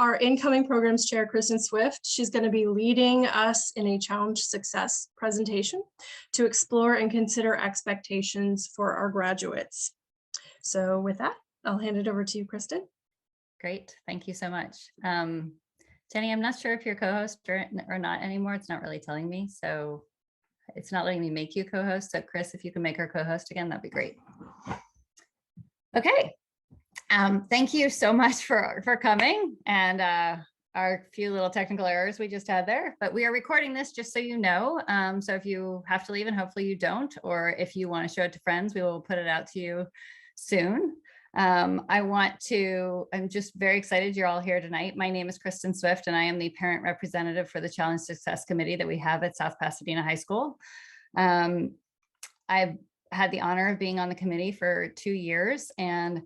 our incoming programs chair, Kristen Swift. She's going to be leading us in a challenge success presentation to explore and consider expectations for our graduates. So with that, I'll hand it over to you, Kristen. Great, thank you so much. Jenny, I'm not sure if you're co-host or not anymore. It's not really telling me, so it's not letting me make you co-host. So Chris, if you can make her co-host again, that'd be great. Okay. Thank you so much for coming and our few little technical errors we just had there, but we are recording this just so you know. So if you have to leave, and hopefully you don't, or if you want to show it to friends, we will put it out to you soon. I'm just very excited you're all here tonight. My name is Kristen Swift, and I am the parent representative for the Challenge Success Committee that we have at South Pasadena High School. I've had the honor of being on the committee for 2 years, and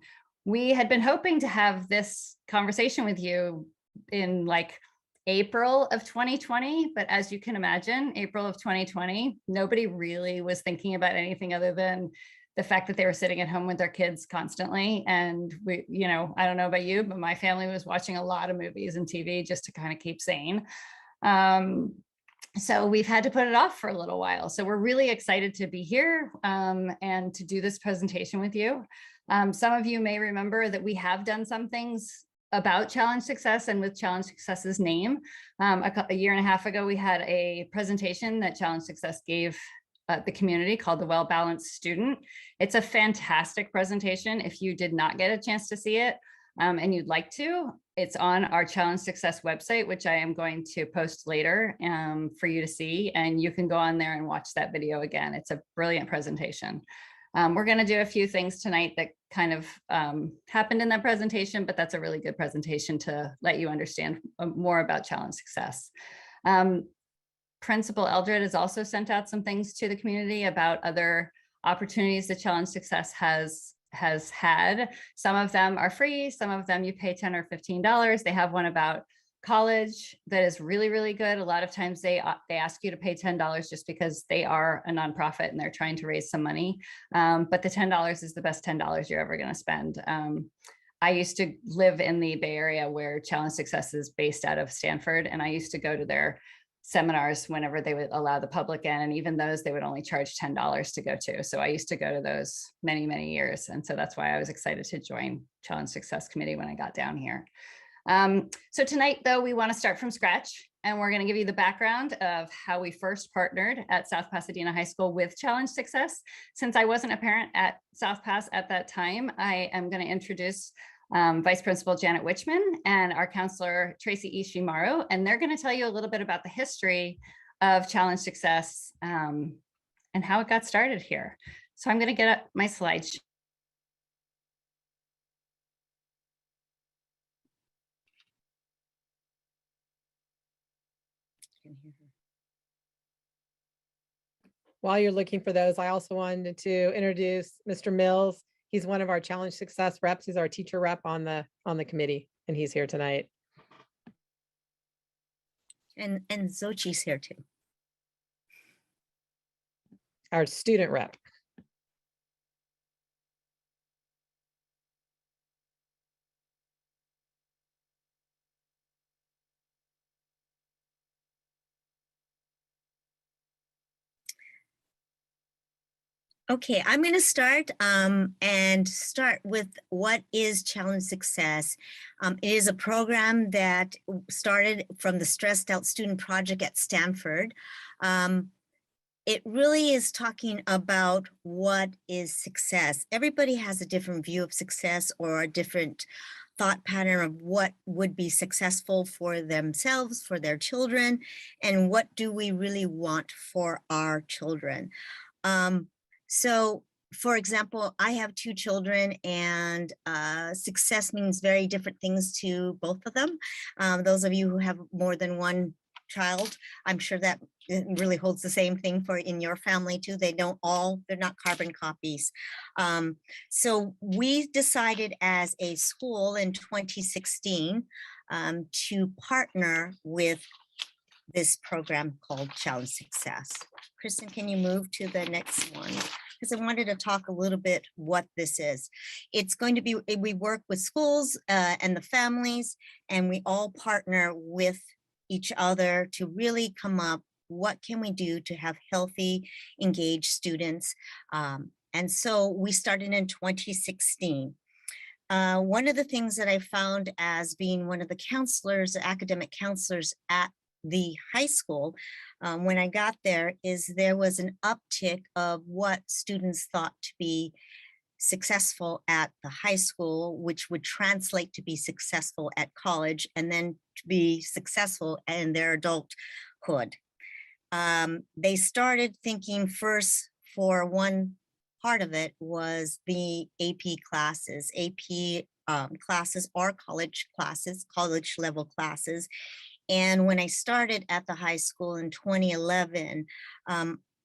we had been hoping to have this conversation with you in like April of 2020, but as you can imagine, April of 2020, nobody really was thinking about anything other than the fact that they were sitting at home with their kids constantly. And we, I don't know about you, but my family was watching a lot of movies and TV just to kind of keep sane. So we've had to put it off for a little while. So we're really excited to be here and to do this presentation with you. Some of you may remember that we have done some things about Challenge Success and with Challenge Success's name. A year and a half ago, we had a presentation that Challenge Success gave the community called The Well-Balanced Student. It's a fantastic presentation. If you did not get a chance to see it and you'd like to, it's on our Challenge Success website, which I am going to post later for you to see. And you can go on there and watch that video again. It's a brilliant presentation. We're going to do a few things tonight that kind of happened in that presentation, but that's a really good presentation to let you understand more about Challenge Success. Principal Eldred has also sent out some things to the community about other opportunities that Challenge Success has had. Some of them are free, some of them you pay $10 or $15. They have one about college that is really, really good. A lot of times they ask you to pay $10 just because they are a nonprofit and they're trying to raise some money. But the $10 is the best $10 you're ever going to spend. I used to live in the Bay Area where Challenge Success is based out of Stanford, and I used to go to their seminars whenever they would allow the public in, and even those they would only charge $10 to go to. So I used to go to those many, many years. And so that's why I was excited to join Challenge Success Committee when I got down here. So tonight, though, we want to start from scratch, and we're going to give you the background of how we first partnered at South Pasadena High School with Challenge Success. Since I wasn't a parent at South Pas at that time, I am going to introduce Vice Principal Janet Wichman and our counselor Tracy Ishimaru, and they're going to tell you a little bit about the history of Challenge Success and how it got started here. So I'm going to get up my slides. While you're looking for those, I also wanted to introduce Mr. Mills. He's one of our Challenge Success reps. He's our teacher rep on the committee, and he's here tonight. And Xochi's here too. Our student rep. Okay, I'm going to start with what is Challenge Success. It is a program that started from the Stressed Out Student Project at Stanford. It really is talking about what is success. Everybody has a different view of success or a different thought pattern of what would be successful for themselves, for their children, and what do we really want for our children. So, for example, I have 2 children, and success means very different things to both of them. Those of you who have more than one child, I'm sure that it really holds the same thing for in your family too. They're not carbon copies. So we decided as a school in 2016 to partner with this program called Challenge Success. Kristen, can you move to the next one? Because I wanted to talk a little bit what this is. It's going to be, we work with schools and the families, and we all partner with each other to really come up, what can we do to have healthy, engaged students? And so we started in 2016. One of the things that I found as being one of the counselors, academic counselors at the high school, when I got there, is there was an uptick of what students thought to be successful at the high school, which would translate to be successful at college, and then to be successful in their adulthood. They started thinking first, for one part of it was the AP classes. AP classes are college classes, college level classes. And when I started at the high school in 2011,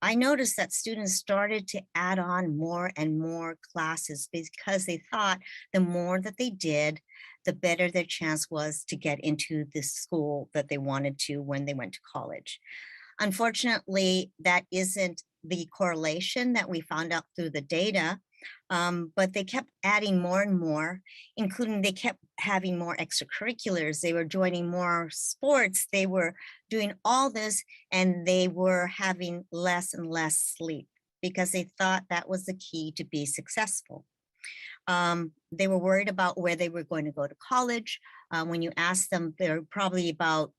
I noticed that students started to add on more and more classes because they thought the more that they did, the better their chance was to get into the school that they wanted to when they went to college. Unfortunately, that isn't the correlation that we found out through the data, but they kept adding more and more, including they kept having more extracurriculars. They were joining more sports. They were doing all this, and they were having less and less sleep because they thought that was the key to be successful. They were worried about where they were going to go to college. When you asked them, they're probably about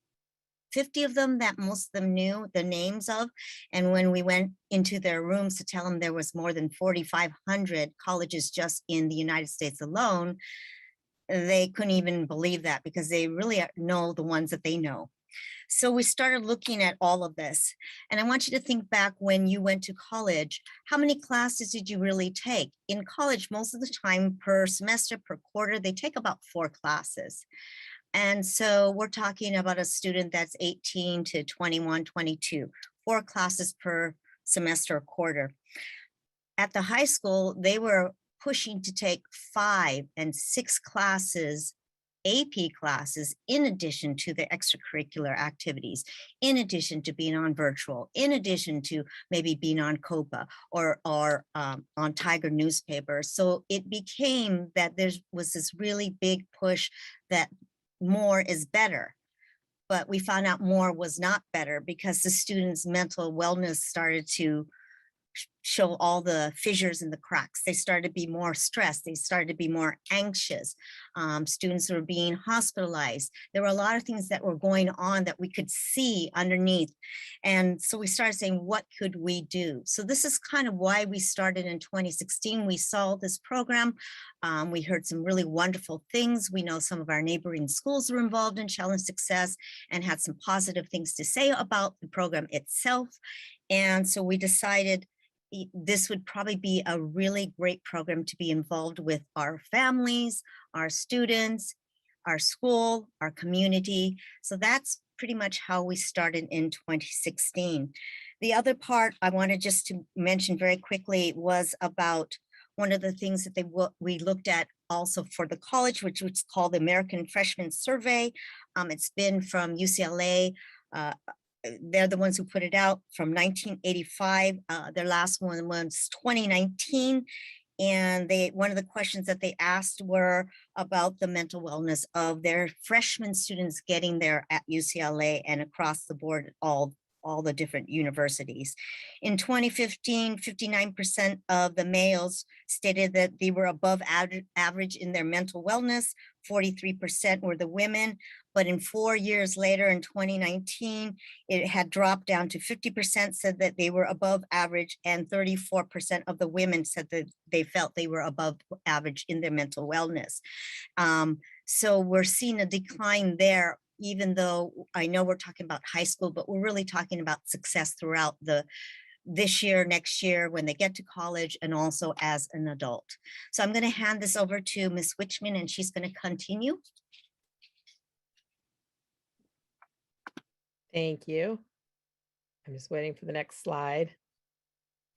50 of them that most of them knew the names of. And when we went into their rooms to tell them there was more than 4,500 colleges just in the United States alone, they couldn't even believe that because they really know the ones that they know. So we started looking at all of this. And I want you to think back when you went to college, how many classes did you really take? In college, most of the time per semester, per quarter, they take about 4 classes. And so we're talking about a student that's 18 to 21, 22, 4 classes per semester or quarter. At the high school, they were pushing to take 5 and 6 classes, AP classes, in addition to the extracurricular activities, in addition to being on virtual, in addition to maybe being on COPA or on Tiger newspaper. So it became that there was this really big push that more is better, but we found out more was not better because the students' mental wellness started to show all the fissures and the cracks. They started to be more stressed. They started to be more anxious. Students were being hospitalized. There were a lot of things that were going on that we could see underneath. And so we started saying, what could we do? So this is kind of why we started in 2016. We saw this program. We heard some really wonderful things. We know some of our neighboring schools were involved in Challenge Success and had some positive things to say about the program itself. And so we decided this would probably be a really great program to be involved with our families, our students, our school, our community. So that's pretty much how we started in 2016. The other part I wanted just to mention very quickly was about one of the things that we looked at also for the college, which was called the American Freshman Survey. It's been from UCLA. They're the ones who put it out from 1985. Their last one was 2019. And one of the questions that they asked were about the mental wellness of their freshman students getting there at UCLA and across the board, all the different universities. In 2015, 59% of the males stated that they were above average in their mental wellness, 43% were the women, but in 4 years later, in 2019, it had dropped down to 50% said that they were above average, and 34% of the women said that they felt they were above average in their mental wellness. So we're seeing a decline there, even though I know we're talking about high school, but we're really talking about success throughout this year, next year, when they get to college, and also as an adult. So I'm going to hand this over to Ms. Witchman, and she's going to continue. Thank you. I'm just waiting for the next slide.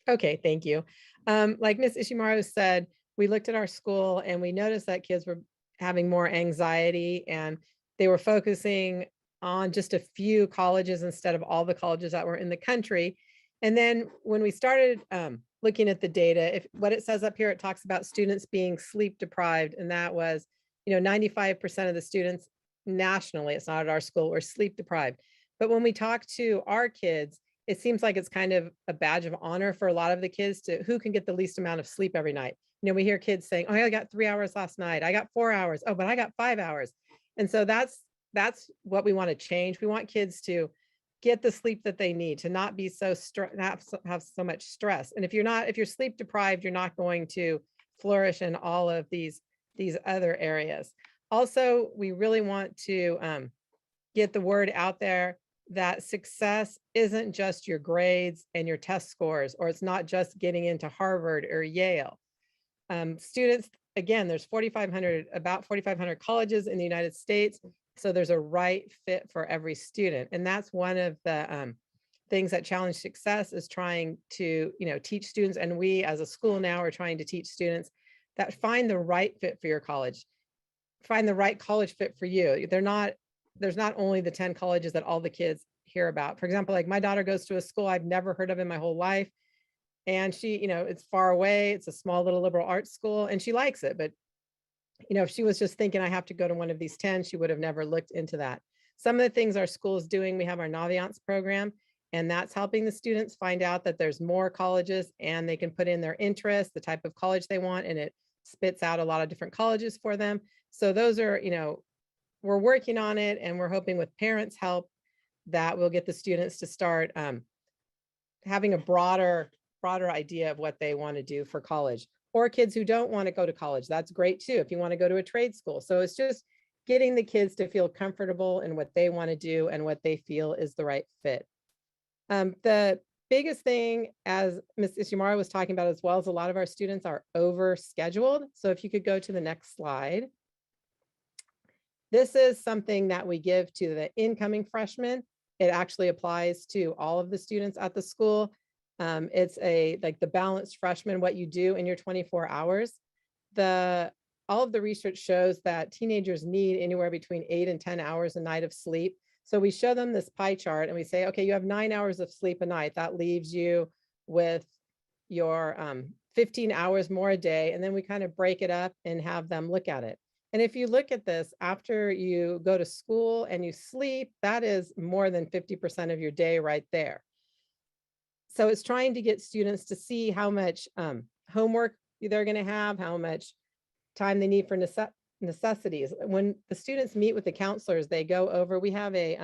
Okay, thank you. Like Ms. Ishimaru said, we looked at our school and we noticed that kids were having more anxiety, and they were focusing on just a few colleges instead of all the colleges that were in the country. And then when we started looking at the data, if what it says up here, it talks about students being sleep deprived. And that was, 95% of the students nationally, it's not at our school, were sleep deprived. But when we talk to our kids, it seems like it's kind of a badge of honor for a lot of the kids to who can get the least amount of sleep every night. We hear kids saying, oh, I got 3 hours last night. I got 4 hours. Oh, but I got 5 hours. And so that's what we want to change. We want kids to get the sleep that they need, to not be so have so much stress. And if you're sleep deprived, you're not going to flourish in all of these other areas. Also, we really want to get the word out there that success isn't just your grades and your test scores, or it's not just getting into Harvard or Yale. Students, again, there's about 4,500 colleges in the United States. So there's a right fit for every student. And that's one of the things that Challenge Success is trying to, teach students. And we as a school now are trying to teach students that find the right fit for your college, find the right college fit for you. There's not only the 10 colleges that all the kids hear about. For example, like my daughter goes to a school I've never heard of in my whole life. And she, it's far away. It's a small little liberal arts school and she likes it. But, if she was just thinking I have to go to one of these 10, she would have never looked into that. Some of the things our school is doing, we have our Naviance program, and that's helping the students find out that there's more colleges and they can put in their interests, the type of college they want, and it spits out a lot of different colleges for them. So those are, we're working on it, and we're hoping with parents' help that we'll get the students to start having a broader idea of what they want to do for college. Or kids who don't want to go to college, that's great too, if you want to go to a trade school. So it's just getting the kids to feel comfortable in what they want to do and what they feel is the right fit. The biggest thing, as Ms. Ishimara was talking about as well, is a lot of our students are over scheduled. So if you could go to the next slide. This is something that we give to the incoming freshmen. It actually applies to all of the students at the school. It's like the balanced freshman, what you do in your 24 hours. All of the research shows that teenagers need anywhere between 8 and 10 hours a night of sleep. So we show them this pie chart and we say, okay, you have 9 hours of sleep a night. That leaves you with your 15 hours more a day. And then we kind of break it up and have them look at it. And if you look at this, after you go to school and you sleep, that is more than 50% of your day right there. So it's trying to get students to see how much homework they're going to have, how much time they need for necessities. When the students meet with the counselors, they go over, we have a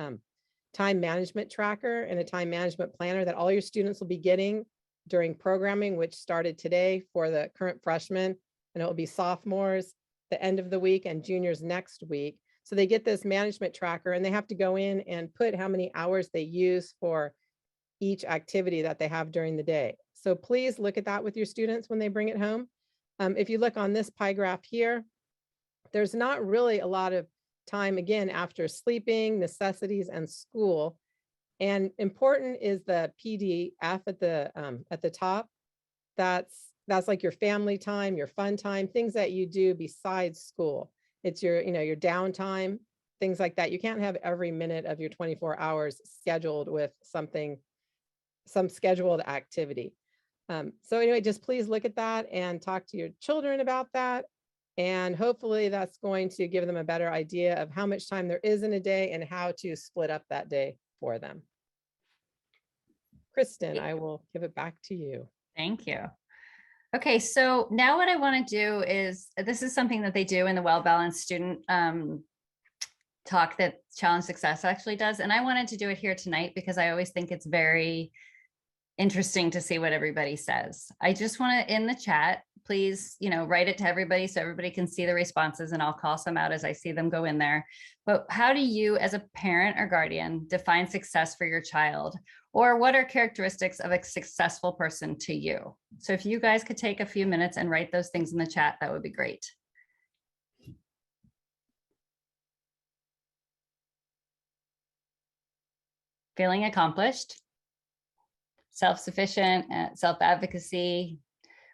time management tracker and a time management planner that all your students will be getting during programming, which started today for the current freshmen, and it will be sophomores the end of the week and juniors next week. So they get this management tracker and they have to go in and put how many hours they use for each activity that they have during the day. So please look at that with your students when they bring it home. If you look on this pie graph here, there's not really a lot of time, again, after sleeping, necessities, and school. And important is the PDF at the top. That's like your family time, your fun time, things that you do besides school. It's your downtime, things like that. You can't have every minute of your 24 hours scheduled with some scheduled activity. So anyway, just please look at that and talk to your children about that. And hopefully that's going to give them a better idea of how much time there is in a day and how to split up that day for them. Kristen, I will give it back to you. Thank you. Okay, so now what I want to do is, this is something that they do in the well-balanced student talk that Challenge Success actually does. And I wanted to do it here tonight because I always think it's very interesting to see what everybody says. I just want to, in the chat, please, write it to everybody so everybody can see the responses, and I'll call some out as I see them go in there. But how do you, as a parent or guardian, define success for your child? Or what are characteristics of a successful person to you? So if you guys could take a few minutes and write those things in the chat, that would be great. Feeling accomplished, self-sufficient, self-advocacy,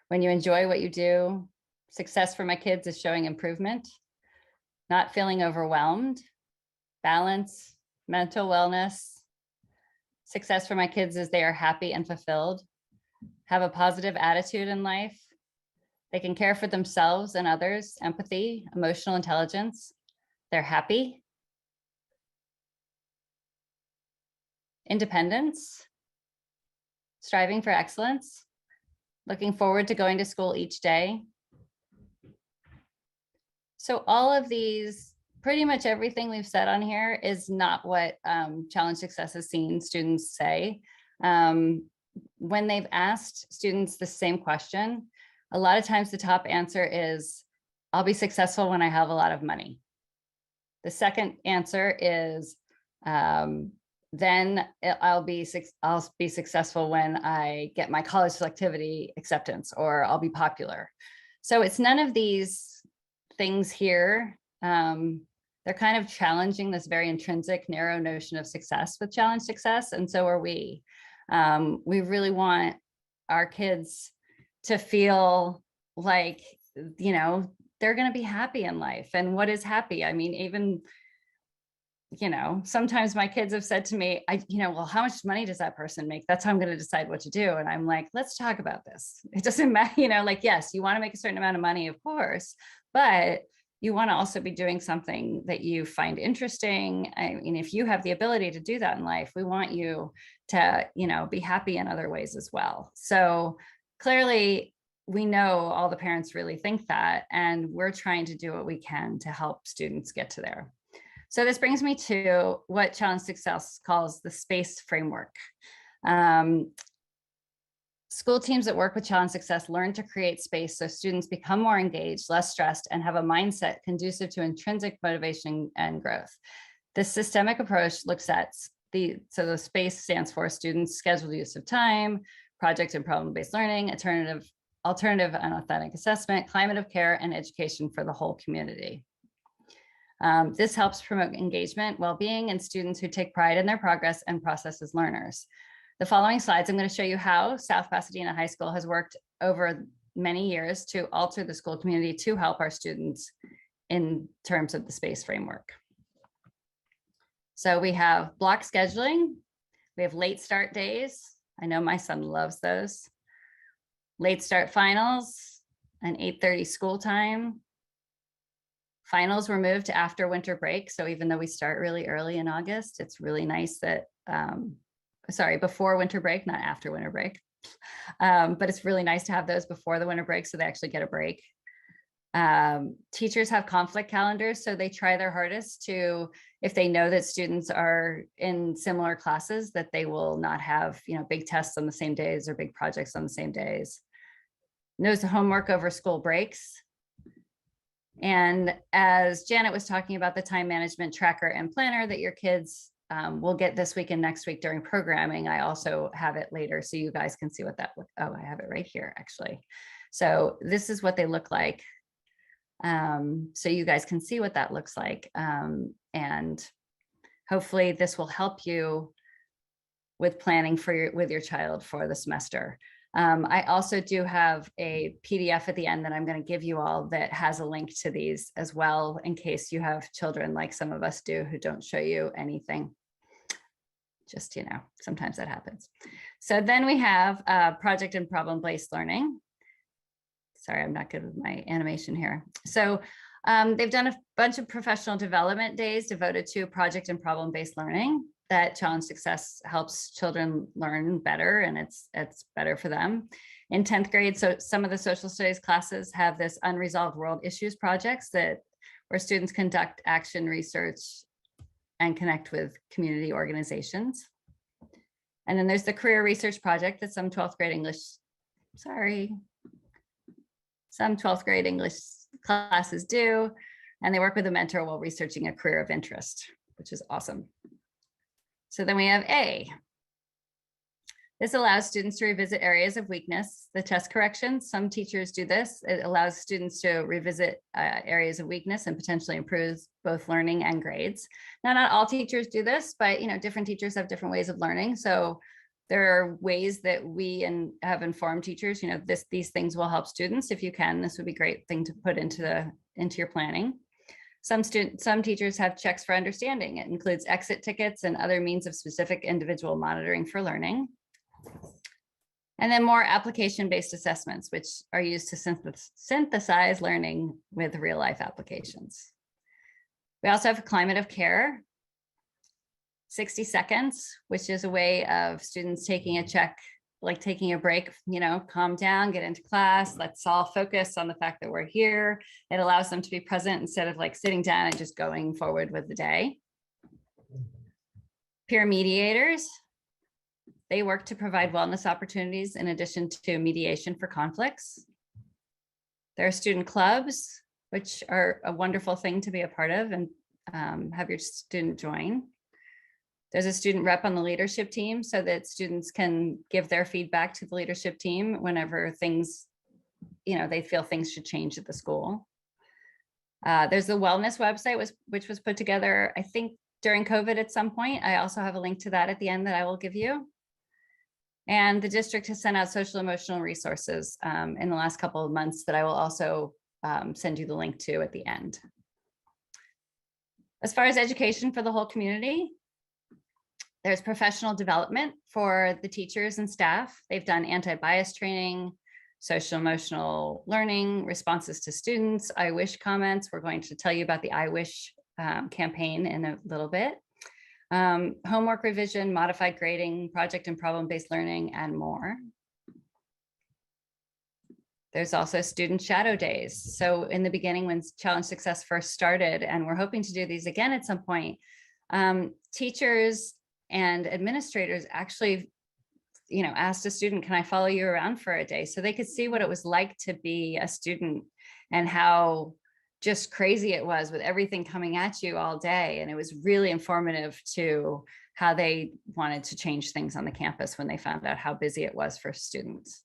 when you enjoy what you do. Success for my kids is showing improvement, not feeling overwhelmed, balance, mental wellness. Success for my kids is they are happy and fulfilled, have a positive attitude in life. They can care for themselves and others, empathy, emotional intelligence. They're happy. Independence, striving for excellence, looking forward to going to school each day. So all of these, pretty much everything we've said on here is not what Challenge Success has seen students say. When they've asked students the same question, a lot of times the top answer is, I'll be successful when I have a lot of money. The second answer is, then I'll be successful when I get my college selectivity acceptance, or I'll be popular. So it's none of these things here. They're kind of challenging this very intrinsic, narrow notion of success with Challenge Success, and so are we. We really want our kids to feel like, you know, they're going to be happy in life. And what is happy? I mean, even, you know, sometimes my kids have said to me, well, how much money does that person make? That's how I'm going to decide what to do. And I'm like, let's talk about this. It doesn't matter, like, yes, you want to make a certain amount of money, of course, but you want to also be doing something that you find interesting. I mean, if you have the ability to do that in life, we want you to, be happy in other ways as well. So clearly, we know all the parents really think that, and we're trying to do what we can to help students get to there. So this brings me to what Challenge Success calls the SPACE framework. School teams that work with Challenge Success learn to create space so students become more engaged, less stressed, and have a mindset conducive to intrinsic motivation and growth. This systemic approach looks at the SPACE stands for students' scheduled use of time, project and problem-based learning, alternative and authentic assessment, climate of care, and education for the whole community. This helps promote engagement, well-being, and students who take pride in their progress and process as learners. The following slides, I'm going to show you how South Pasadena High School has worked over many years to alter the school community to help our students in terms of the SPACE framework. So we have block scheduling, we have late start days. I know my son loves those. Late start finals and 8:30 school time. Finals were moved to after winter break. So even though we start really early in August, it's really nice that, before winter break, not after winter break. But it's really nice to have those before the winter break so they actually get a break. Teachers have conflict calendars, so they try their hardest to, if they know that students are in similar classes, that they will not have, big tests on the same days or big projects on the same days. Knows the homework over school breaks. And as Janet was talking about the time management tracker and planner that your kids will get this week and next week during programming, I also have it later so you guys can see what that looks. Oh, I have it right here, actually. So this is what they look like. So you guys can see what that looks like. And hopefully this will help you with planning with your child for the semester. I also do have a PDF at the end that I'm going to give you all that has a link to these as well, in case you have children like some of us do who don't show you anything. Just, sometimes that happens. So then we have project and problem-based learning. Sorry, I'm not good with my animation here. So they've done a bunch of professional development days devoted to project and problem-based learning that Challenge Success helps children learn better, and it's better for them. In 10th grade, so some of the social studies classes have this unresolved world issues projects where students conduct action research and connect with community organizations. And then there's the career research project that some 12th grade English classes do, and they work with a mentor while researching a career of interest, which is awesome. So then we have A. This allows students to revisit areas of weakness. The test corrections, some teachers do this. It allows students to revisit areas of weakness and potentially improves both learning and grades. Now, not all teachers do this, but different teachers have different ways of learning. So there are ways that we have informed teachers, these things will help students. If you can, this would be a great thing to put into your planning. Some teachers have checks for understanding. It includes exit tickets and other means of specific individual monitoring for learning. And then more application-based assessments, which are used to synthesize learning with real-life applications. We also have a climate of care, 60 seconds, which is a way of students taking a check, like taking a break, you know, calm down, get into class. Let's all focus on the fact that we're here. It allows them to be present instead of like sitting down and just going forward with the day. Peer mediators. They work to provide wellness opportunities in addition to mediation for conflicts. There are student clubs, which are a wonderful thing to be a part of and have your student join. There's a student rep on the leadership team so that students can give their feedback to the leadership team whenever things, you know, they feel things should change at the school. There's the wellness website, which was put together, I think, during COVID at some point. I also have a link to that at the end that I will give you. And the district has sent out social emotional resources in the last couple of months that I will also send you the link to at the end. As far as education for the whole community, there's professional development for the teachers and staff. They've done anti-bias training, social emotional learning, responses to students, I wish comments. We're going to tell you about the I wish campaign in a little bit. Homework revision, modified grading, project and problem-based learning, and more. There's also student shadow days. So in the beginning, when Challenge Success first started, and we're hoping to do these again at some point, teachers and administrators actually, you know, asked a student, can I follow you around for a day? So they could see what it was like to be a student and how just crazy it was with everything coming at you all day. And it was really informative to how they wanted to change things on the campus when they found out how busy it was for students.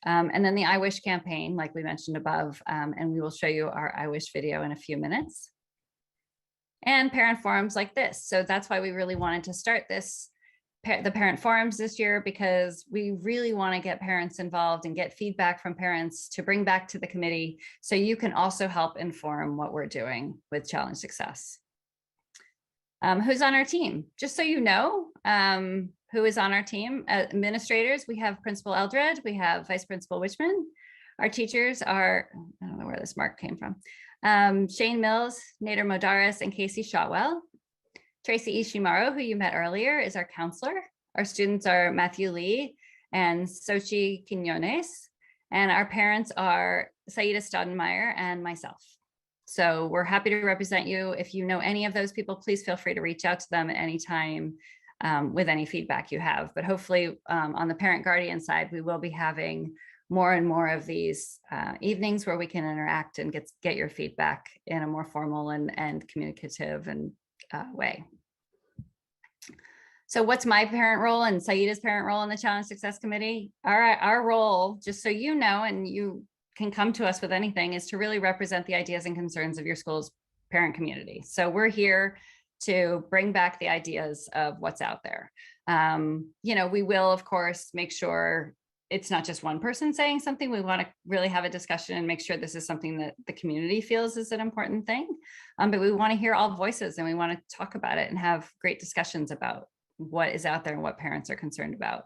And then the I Wish campaign, like we mentioned above, and we will show you our I Wish video in a few minutes. And parent forums like this. So that's why we really wanted to start the parent forums this year, because we really want to get parents involved and get feedback from parents to bring back to the committee so you can also help inform what we're doing with Challenge Success. Who's on our team? Just so you know, who is on our team. Administrators, we have Principal Eldred, we have Vice Principal Wishman. Our teachers are, I don't know where this mark came from, Shane Mills, Nader Modaris, and Casey Shotwell. Tracy Ishimaru, who you met earlier, is our counselor. Our students are Matthew Lee and Sochi Quinones, and our parents are Saida Staudenmeyer and myself. So we're happy to represent you. If you know any of those people, please feel free to reach out to them at any time with any feedback you have. But hopefully on the parent guardian side, we will be having more and more of these evenings where we can interact and get your feedback in a more formal and communicative and way. So what's my parent role and Saida's parent role in the Challenge Success Committee? Our role, just so you know, and you can come to us with anything, is to really represent the ideas and concerns of your school's parent community. So we're here to bring back the ideas of what's out there. You know, we will, of course, make sure it's not just one person saying something. We want to really have a discussion and make sure this is something that the community feels is an important thing. But we want to hear all voices and we want to talk about it and have great discussions about what is out there and what parents are concerned about.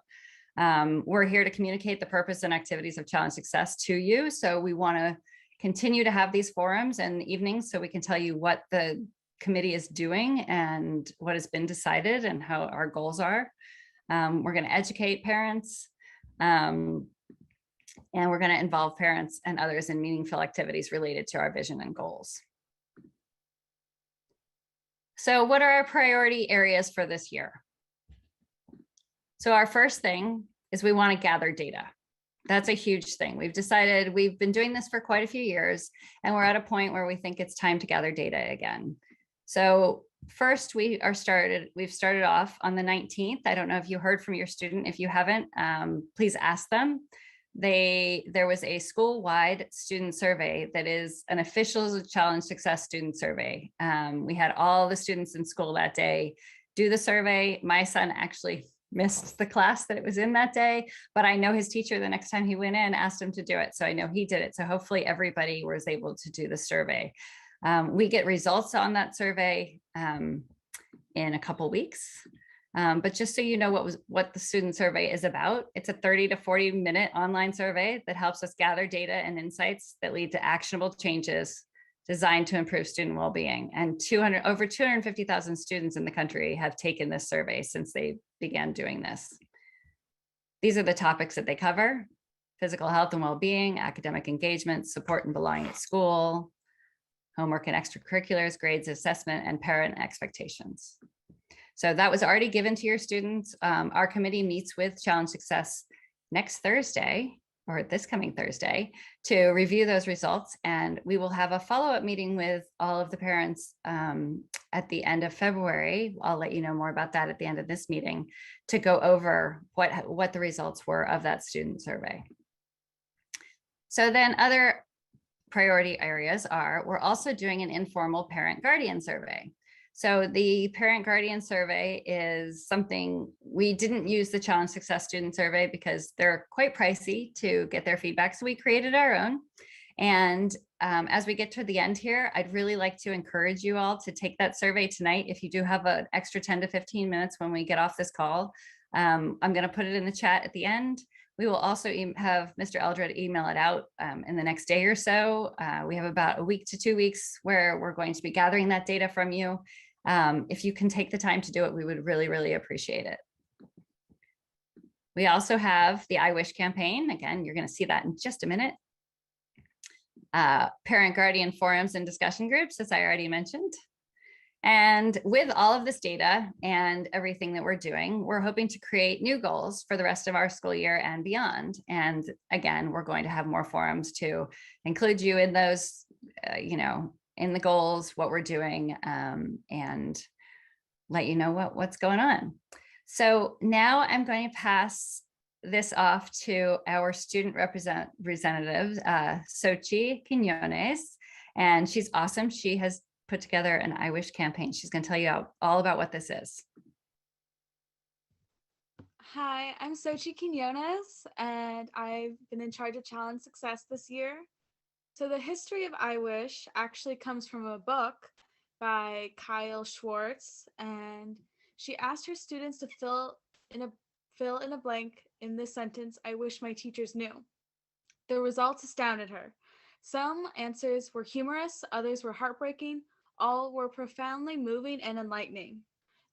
We're here to communicate the purpose and activities of Challenge Success to you. So we want to continue to have these forums and evenings so we can tell you what the committee is doing and what has been decided and how our goals are. We're going to educate parents. And we're going to involve parents and others in meaningful activities related to our vision and goals. So what are our priority areas for this year? So our first thing is we want to gather data. That's a huge thing. We've decided we've been doing this for quite a few years, and we're at a point where we think it's time to gather data again. So first, we've started off on the 19th. I don't know if you heard from your student. If you haven't, please ask them. There was a school-wide student survey that is an official Challenge Success student survey. We had all the students in school that day do the survey. My son actually missed the class that it was in that day, but I know his teacher, the next time he went in, asked him to do it. So I know he did it. So hopefully everybody was able to do the survey. We get results on that survey in a couple weeks. But just so you know what the student survey is about, it's a 30 to 40 minute online survey that helps us gather data and insights that lead to actionable changes designed to improve student well-being. And over 250,000 students in the country have taken this survey since they began doing this. These are the topics that they cover: physical health and well-being, academic engagement, support and belonging at school, homework and extracurriculars, grades, assessment, and parent expectations. So that was already given to your students. Our committee meets with Challenge Success next Thursday, or this coming Thursday, to review those results. And we will have a follow-up meeting with all of the parents at the end of February. I'll let you know more about that at the end of this meeting, to go over what the results were of that student survey. So then other priority areas are, we're also doing an informal parent guardian survey. So the parent guardian survey is something, we didn't use the Challenge Success student survey because they're quite pricey to get their feedback. So we created our own. And as we get to the end here, I'd really like to encourage you all to take that survey tonight. If you do have an extra 10 to 15 minutes when we get off this call, I'm going to put it in the chat at the end. We will also have Mr. Eldred email it out in the next day or so. We have about a week to 2 weeks where we're going to be gathering that data from you. If you can take the time to do it, we would really, really appreciate it. We also have the I Wish campaign. Again, you're going to see that in just a minute. Parent guardian forums and discussion groups, as I already mentioned. And with all of this data and everything that we're doing, we're hoping to create new goals for the rest of our school year and beyond. And again, we're going to have more forums to include you in those, in the goals, what we're doing, and let you know what's going on. So now I'm going to pass this off to our student representative, Xochitl Quiñones, and she's awesome. She has put together an I Wish campaign. She's going to tell you all about what this is. Hi, I'm Xochitl Quiñones, and I've been in charge of Challenge Success this year. So the history of I Wish actually comes from a book by Kyle Schwartz, and she asked her students to fill in a blank in this sentence, "I wish my teachers knew." The results astounded her. Some answers were humorous, others were heartbreaking, all were profoundly moving and enlightening.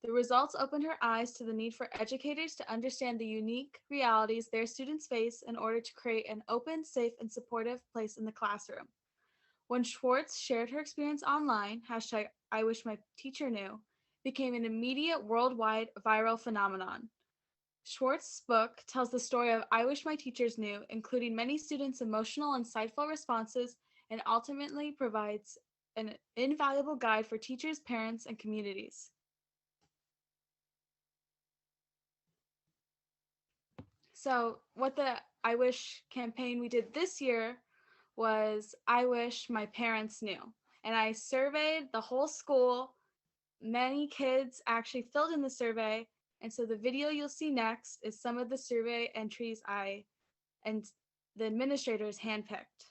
The results opened her eyes to the need for educators to understand the unique realities their students face in order to create an open, safe, and supportive place in the classroom. When Schwartz shared her experience online, #IWishMyTeacherKnew became an immediate worldwide viral phenomenon. Schwartz's book tells the story of I Wish My Teachers Knew, including many students' emotional, insightful responses, and ultimately provides an invaluable guide for teachers, parents, and communities. So what the I Wish campaign we did this year was I Wish My Parents Knew. And I surveyed the whole school. Many kids actually filled in the survey. And so the video you'll see next is some of the survey entries and the administrators handpicked.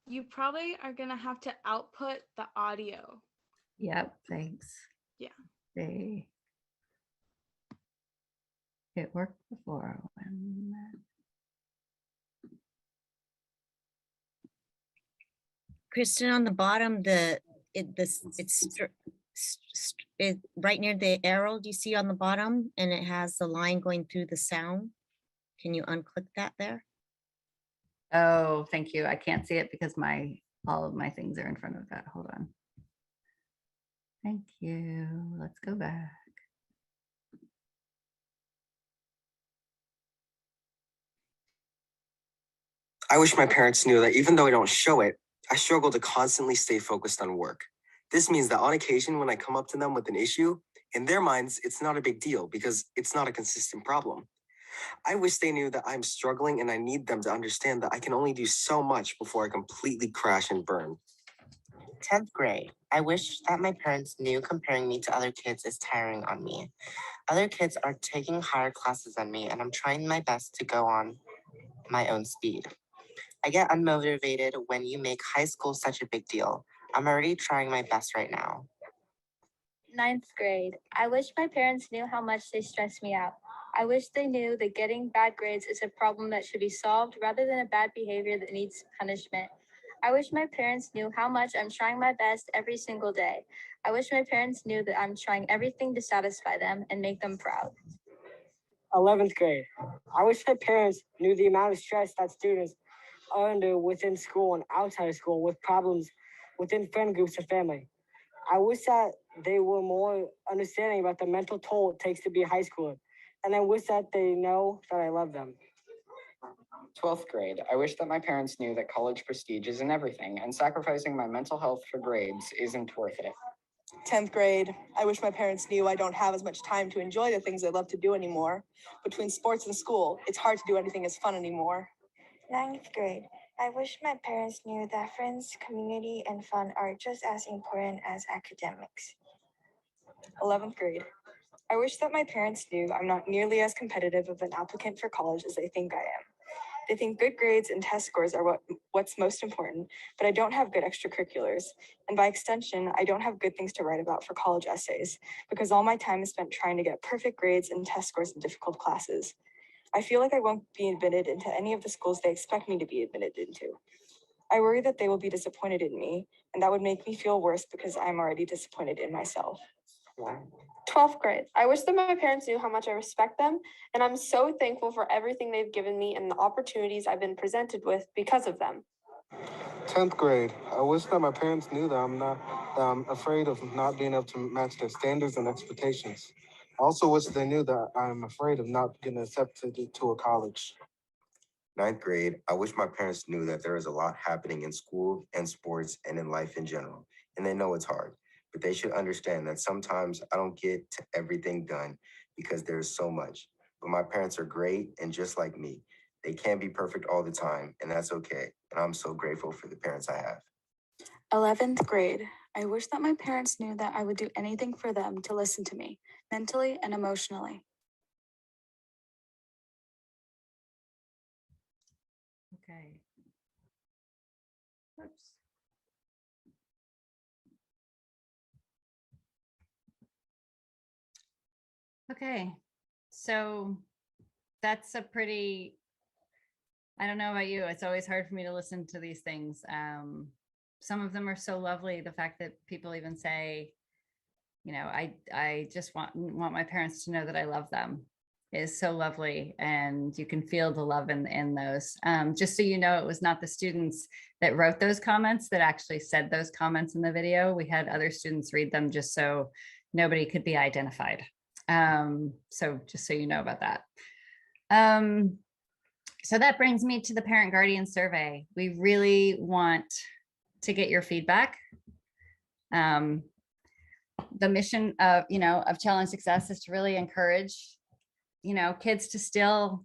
You probably are going to have to output the audio. Yep, thanks. Yeah. It worked before. Kristen, on the bottom, right near the arrow, do you see on the bottom? And it has the line going through the sound. Can you unclick that there? Oh, thank you. I can't see it because all of my things are in front of that. Hold on. Thank you. Let's go back. I wish my parents knew that even though I don't show it, I struggle to constantly stay focused on work. This means that on occasion when I come up to them with an issue, in their minds, it's not a big deal because it's not a consistent problem. I wish they knew that I'm struggling and I need them to understand that I can only do so much before I completely crash and burn. 10th grade. I wish that my parents knew comparing me to other kids is tiring on me. Other kids are taking higher classes than me, and I'm trying my best to go on my own speed. I get unmotivated when you make high school such a big deal. I'm already trying my best right now. 9th grade. I wish my parents knew how much they stress me out. I wish they knew that getting bad grades is a problem that should be solved rather than a bad behavior that needs punishment. I wish my parents knew how much I'm trying my best every single day. I wish my parents knew that I'm trying everything to satisfy them and make them proud. 11th grade. I wish my parents knew the amount of stress that students are under within school and outside of school with problems within friend groups and family. I wish that they were more understanding about the mental toll it takes to be a high schooler. And I wish that they know that I love them. 12th grade. I wish that my parents knew that college prestige isn't everything and sacrificing my mental health for grades isn't worth it. 10th grade. I wish my parents knew I don't have as much time to enjoy the things I love to do anymore. Between sports and school, it's hard to do anything as fun anymore. 9th grade. I wish my parents knew that friends, community, and fun are just as important as academics. 11th grade. I wish that my parents knew I'm not nearly as competitive of an applicant for college as they think I am. They think good grades and test scores are what's most important, but I don't have good extracurriculars. And by extension, I don't have good things to write about for college essays because all my time is spent trying to get perfect grades and test scores in difficult classes. I feel like I won't be admitted into any of the schools they expect me to be admitted into. I worry that they will be disappointed in me, and that would make me feel worse because I'm already disappointed in myself. 12th grade. I wish that my parents knew how much I respect them, and I'm so thankful for everything they've given me and the opportunities I've been presented with because of them. 10th grade. I wish that my parents knew that I'm afraid of not being able to match their standards and expectations. I also wish they knew that I'm afraid of not getting accepted to a college. 9th grade. I wish my parents knew that there is a lot happening in school and sports and in life in general, and they know it's hard. But they should understand that sometimes I don't get to everything done because there's so much. But my parents are great, and just like me, they can't be perfect all the time, and that's okay. And I'm so grateful for the parents I have. 11th grade. I wish that my parents knew that I would do anything for them to listen to me, mentally and emotionally. Okay. Oops. Okay, so that's a pretty, I don't know about you, it's always hard for me to listen to these things. Some of them are so lovely. The fact that people even say, you know, I just want my parents to know that I love them is so lovely. And you can feel the love in those. Just so you know, it was not the students that wrote those comments that actually said those comments in the video. We had other students read them just so nobody could be identified. So just so you know about that. So that brings me to the parent guardian survey. We really want to get your feedback. The mission of, of Challenge Success is to really encourage, kids to still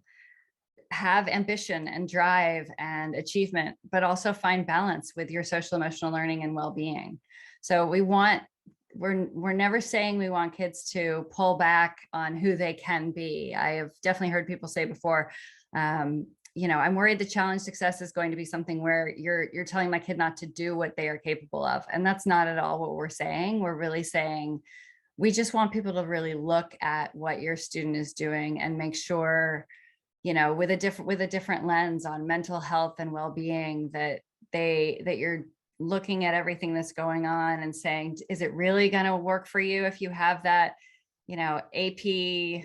have ambition and drive and achievement, but also find balance with your social emotional learning and well-being. So we're never saying we want kids to pull back on who they can be. I have definitely heard people say before, I'm worried the Challenge Success is going to be something where you're telling my kid not to do what they are capable of. And that's not at all what we're saying. We're really saying, we just want people to really look at what your student is doing and make sure, with a different lens on mental health and well-being, that you're looking at everything that's going on and saying, is it really going to work for you if you have that, AP,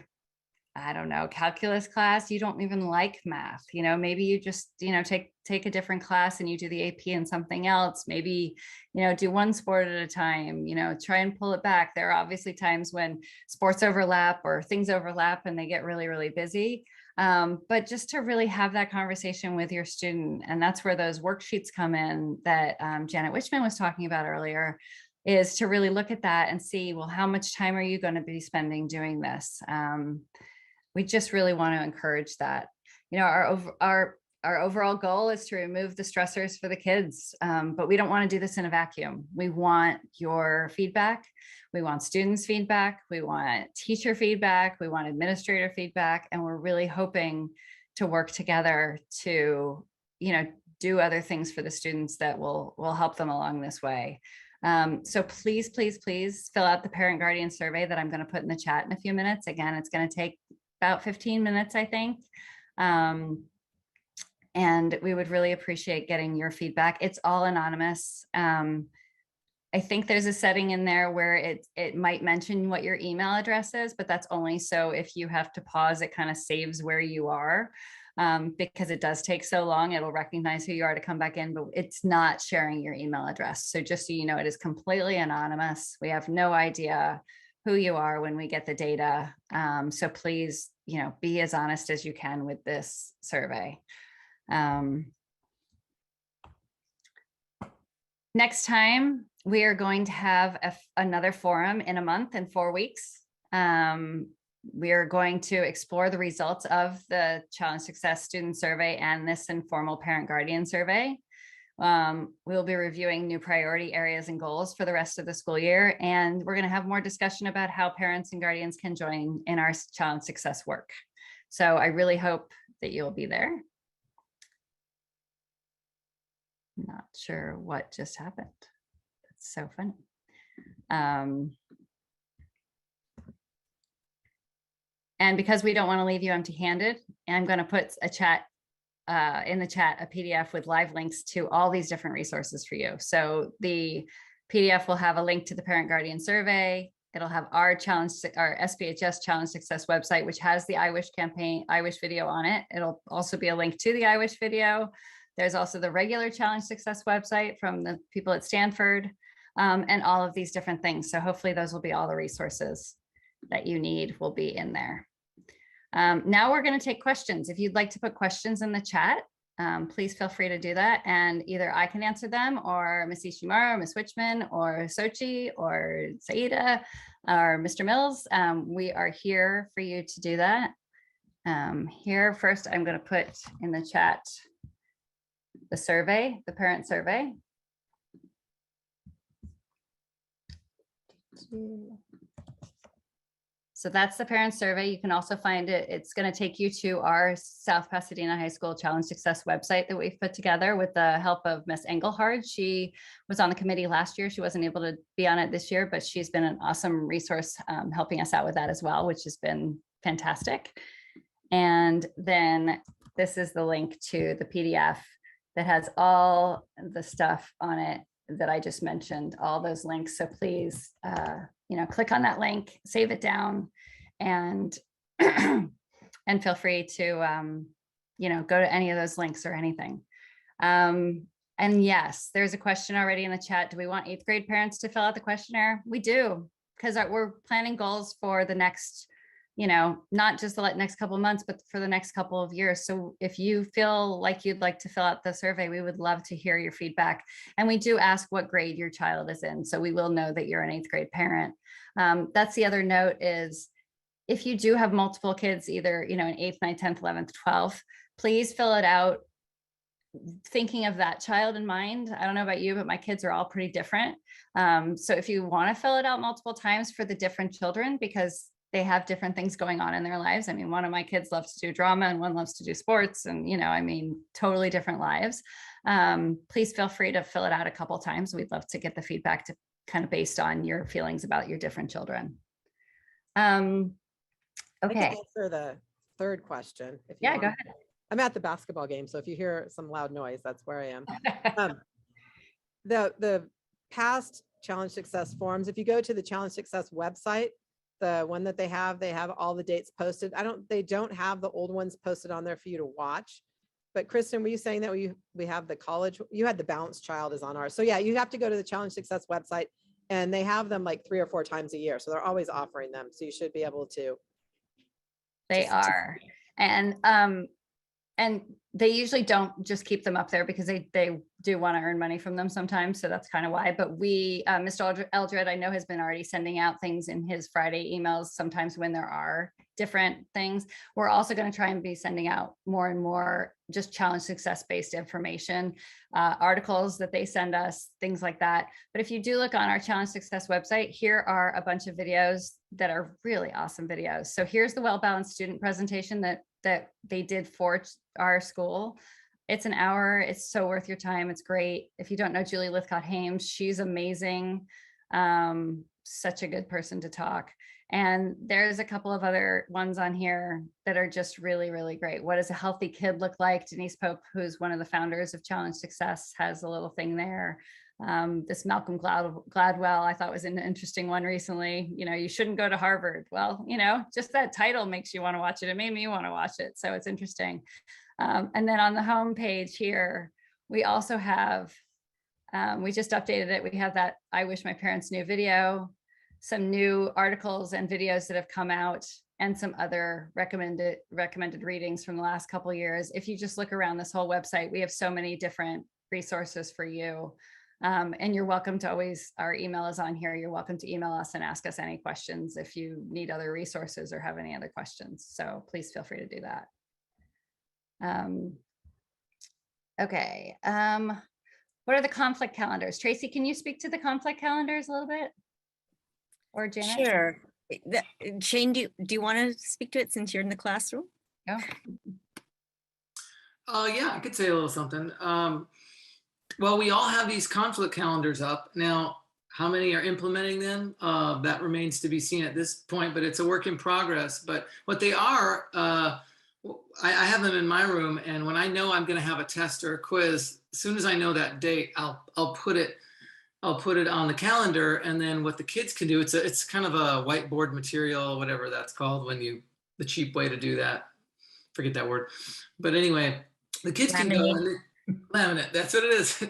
I don't know, calculus class, you don't even like math, maybe you just, take a different class and you do the AP and something else, maybe, do one sport at a time, try and pull it back. There are obviously times when sports overlap or things overlap and they get really, really busy. But just to really have that conversation with your student. And that's where those worksheets come in that Janet Wichman was talking about earlier, is to really look at that and see, well, how much time are you going to be spending doing this? we just really want to encourage that. You know, our overall goal is to remove the stressors for the kids, but we don't want to do this in a vacuum. We want your feedback. We want students' feedback. We want teacher feedback. We want administrator feedback. And we're really hoping to work together to, you know, do other things for the students that will help them along this way. So please, please, please fill out the parent guardian survey that I'm going to put in the chat in a few minutes. Again, it's going to take about 15 minutes, I think. And we would really appreciate getting your feedback. It's all anonymous. I think there's a setting in there where it might mention what your email address is, but that's only so if you have to pause, it kind of saves where you are, because it does take so long. It'll recognize who you are to come back in, but it's not sharing your email address. So just so you know, it is completely anonymous. We have no idea who you are when we get the data. So please, you know, be as honest as you can with this survey. Next time, we are going to have another forum in a month, in 4 weeks. We are going to explore the results of the Challenge Success Student Survey and this informal parent guardian survey. We'll be reviewing new priority areas and goals for the rest of the school year. And we're going to have more discussion about how parents and guardians can join in our Challenge Success work. So I really hope that you'll be there. Not sure what just happened. That's so funny. And because we don't want to leave you empty-handed, I'm going to put a chat in the chat, a PDF with live links to all these different resources for you. So the PDF will have a link to the parent guardian survey. It'll have our SPHS Challenge Success website, which has the I Wish campaign, I Wish video on it. It'll also be a link to the I Wish video. There's also the regular Challenge Success website from the people at Stanford, and all of these different things. So hopefully those will be all the resources that you need will be in there. Now we're going to take questions. If you'd like to put questions in the chat, please feel free to do that. And either I can answer them, or Ms. Ishimura, or Ms. Wichman, or Sochi, or Saida, or Mr. Mills. We are here for you to do that. Here first, I'm going to put in the chat the survey, the parent survey. So that's the parent survey. You can also find it. It's going to take you to our South Pasadena High School Challenge Success website that we've put together with the help of Miss Engelhard. She was on the committee last year. She wasn't able to be on it this year, but she's been an awesome resource helping us out with that as well, which has been fantastic. And then this is the link to the PDF that has all the stuff on it that I just mentioned, all those links. So please, you know, click on that link, save it down, and and feel free to, you know, go to any of those links or anything. And yes, there's a question already in the chat. Do we want 8th grade parents to fill out the questionnaire? We do, because we're planning goals for the next, you know, not just the next couple of months, but for the next couple of years. So if you feel like you'd like to fill out the survey, we would love to hear your feedback. And we do ask what grade your child is in, so we will know that you're an 8th grade parent. That's the other note is, if you do have multiple kids, either, you know, in 8th, 9th, 10th, 11th, 12th, please fill it out thinking of that child in mind. I don't know about you, but my kids are all pretty different. So if you want to fill it out multiple times for the different children, because they have different things going on in their lives. I mean, one of my kids loves to do drama and one loves to do sports, and, you know, I mean, totally different lives. Please feel free to fill it out a couple of times. We'd love to get the feedback to kind of based on your feelings about your different children. Okay. I can answer the third question. If you want. Go ahead. I'm at the basketball game, so if you hear some loud noise, that's where I am. The past Challenge Success forums, if you go to the Challenge Success website, the one that they have all the dates posted. They don't have the old ones posted on there for you to watch. But Kristen, were you saying that we have the college? You had the Balanced Child is on ours. So yeah, you have to go to the Challenge Success website, and they have them like 3 or 4 times a year. So they're always offering them. So you should be able to. They are. And and they usually don't just keep them up there because they do want to earn money from them sometimes. So that's kind of why. But we, Mr. Eldred, I know, has been already sending out things in his Friday emails sometimes when there are different things. We're also going to try and be sending out more and more just challenge success based information, articles that they send us, things like that. But if you do look on our challenge success website, here are a bunch of videos that are really awesome videos. So here's the well-balanced student presentation that they did for our school. It's an hour. It's so worth your time. It's great. If you don't know Julie Lithcott-Hames, she's amazing. Such a good person to talk. And there's a couple of other ones on here that are just really, really great. What does a healthy kid look like? Denise Pope, who's one of the founders of Challenge Success, has a little thing there. This Malcolm Gladwell, I thought was an interesting one recently. You know, you shouldn't go to Harvard. Well, you know, just that title makes you want to watch it. It made me want to watch it. So it's interesting. And then on the home page here, we also have, we just updated it. We have that I Wish My Parents Knew video, some new articles and videos that have come out, and some other recommended readings from the last couple of years. If you just look around this whole website, we have so many different resources for you. And you're welcome to always, our email is on here. You're welcome to email us and ask us any questions if you need other resources or have any other questions. So please feel free to do that. Okay. What are the conflict calendars? Tracy, can you speak to the conflict calendars a little bit? Or Janet? Sure. Shane, do you want to speak to it since you're in the classroom? Yeah. Yeah, I could say a little something. Well, we all have these conflict calendars up. Now, how many are implementing them? That remains to be seen at this point, but it's a work in progress. But what they are, I have them in my room, and when I know I'm going to have a test or a quiz, as soon as I know that date, I'll put it on the calendar. And then what the kids can do, it's kind of a whiteboard material, whatever that's called, the cheap way to do that, forget that word. But anyway, the kids can go and laminate, that's what it is.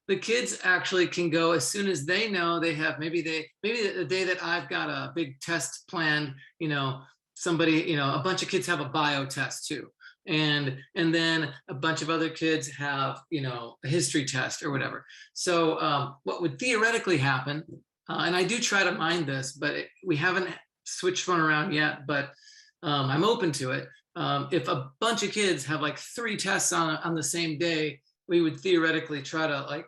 The kids actually can go as soon as they know they have, maybe the day that I've got a big test planned, you know, a bunch of kids have a bio test too. And then a bunch of other kids have, you know, a history test or whatever. So what would theoretically happen, and I do try to mind this, but we haven't switched one around yet, but I'm open to it. If a bunch of kids have like 3 tests on the same day, we would theoretically try to like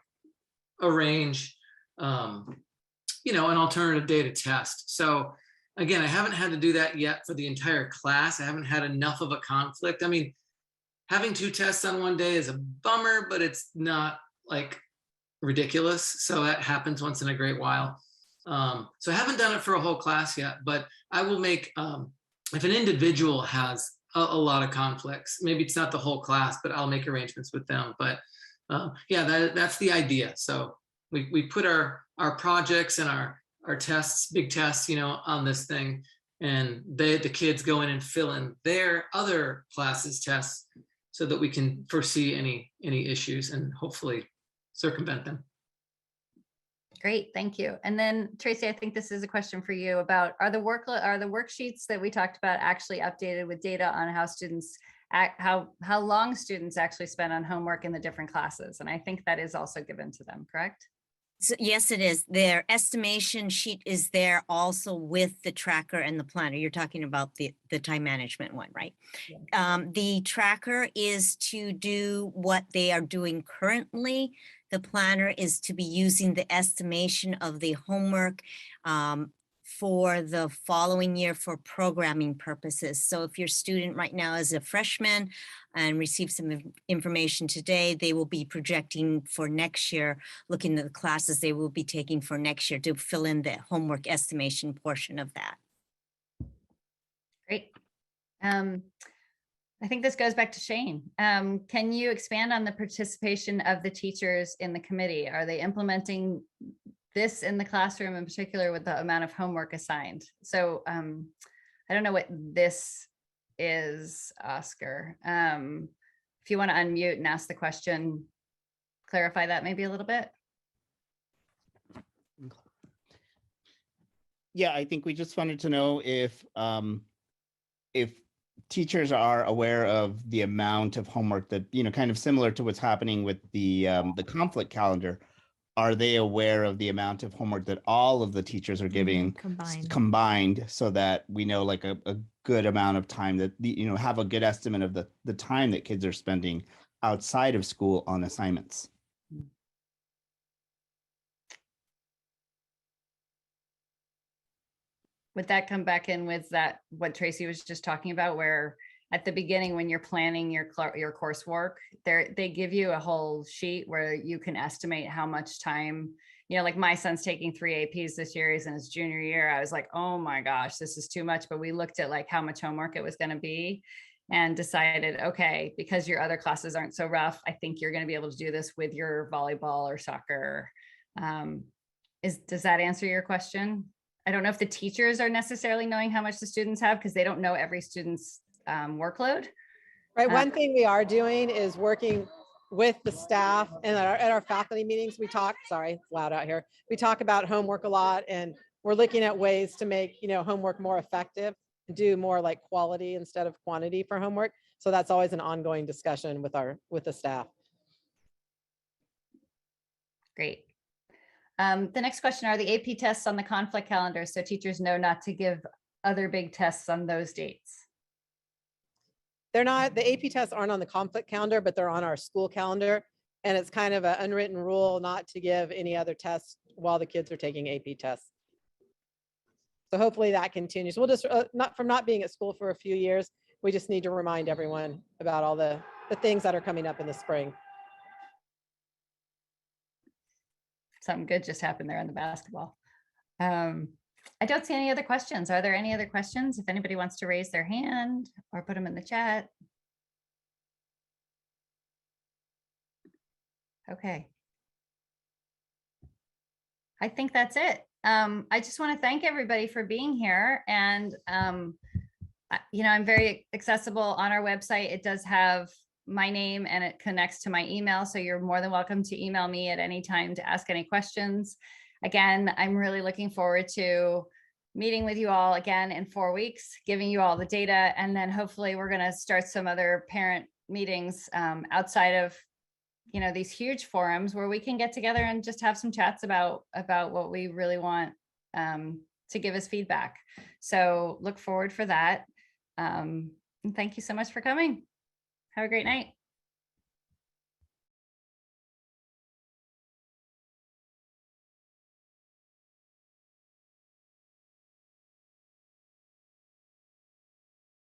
arrange, you know, an alternative day to test. So again, I haven't had to do that yet for the entire class. I haven't had enough of a conflict. I mean, having 2 tests on one day is a bummer, but it's not like ridiculous. So that happens once in a great while. So I haven't done it for a whole class yet, but I will make, if an individual has a lot of conflicts, maybe it's not the whole class, but I'll make arrangements with them. But yeah, that's the idea. So we put our projects and our tests, big tests, you know, on this thing, and the kids go in and fill in their other classes' tests so that we can foresee any issues and hopefully circumvent them. Great, thank you. And then Tracy, I think this is a question for you about, are the worksheets that we talked about actually updated with data on how students, how long students actually spend on homework in the different classes? And I think that is also given to them, correct? So yes, it is. Their estimation sheet is there also with the tracker and the planner. You're talking about the time management one, right? Yeah. The tracker is to do what they are doing currently. The planner is to be using the estimation of the homework for the following year for programming purposes. So if your student right now is a freshman and receives some information today, they will be projecting for next year, looking at the classes they will be taking for next year to fill in the homework estimation portion of that. Great. I think this goes back to Shane. Can you expand on the participation of the teachers in the committee? Are they implementing this in the classroom, in particular with the amount of homework assigned? So I don't know what this is, Oscar. If you want to unmute and ask the question, clarify that maybe a little bit. Yeah, I think we just wanted to know if teachers are aware of the amount of homework that, kind of similar to what's happening with the conflict calendar. Are they aware of the amount of homework that all of the teachers are giving combined so that we know like a good amount of time that, have a good estimate of the time that kids are spending outside of school on assignments? Would that come back in with that, what Tracy was just talking about, where at the beginning, when you're planning your coursework, they give you a whole sheet where you can estimate how much time, like my son's taking 3 APs this year, he's in his junior year. I was like, oh my gosh, this is too much. But we looked at like how much homework it was going to be and decided, okay, because your other classes aren't so rough, I think you're going to be able to do this with your volleyball or soccer. Does that answer your question? I don't know if the teachers are necessarily knowing how much the students have because they don't know every student's workload. Right. One thing we are doing is working with the staff, and at our faculty meetings, we talk, sorry, it's loud out here. We talk about homework a lot, and we're looking at ways to make, homework more effective, do more like quality instead of quantity for homework. So that's always an ongoing discussion with the staff. Great. The next question, are the AP tests on the conflict calendar so teachers know not to give other big tests on those dates? They're not, the AP tests aren't on the conflict calendar, but they're on our school calendar. And it's kind of an unwritten rule not to give any other tests while the kids are taking AP tests. So hopefully that continues. We'll just, not being at school for a few years, we just need to remind everyone about all the things that are coming up in the spring. Something good just happened there on the basketball. I don't see any other questions. Are there any other questions? If anybody wants to raise their hand or put them in the chat. Okay. I think that's it. I just want to thank everybody for being here. And, I'm very accessible on our website. It does have my name and it connects to my email. So you're more than welcome to email me at any time to ask any questions. Again, I'm really looking forward to meeting with you all again in 4 weeks, giving you all the data. And then hopefully we're going to start some other parent meetings outside of, these huge forums where we can get together and just have some chats about what we really want to give us feedback. So look forward for that. And thank you so much for coming. Have a great night.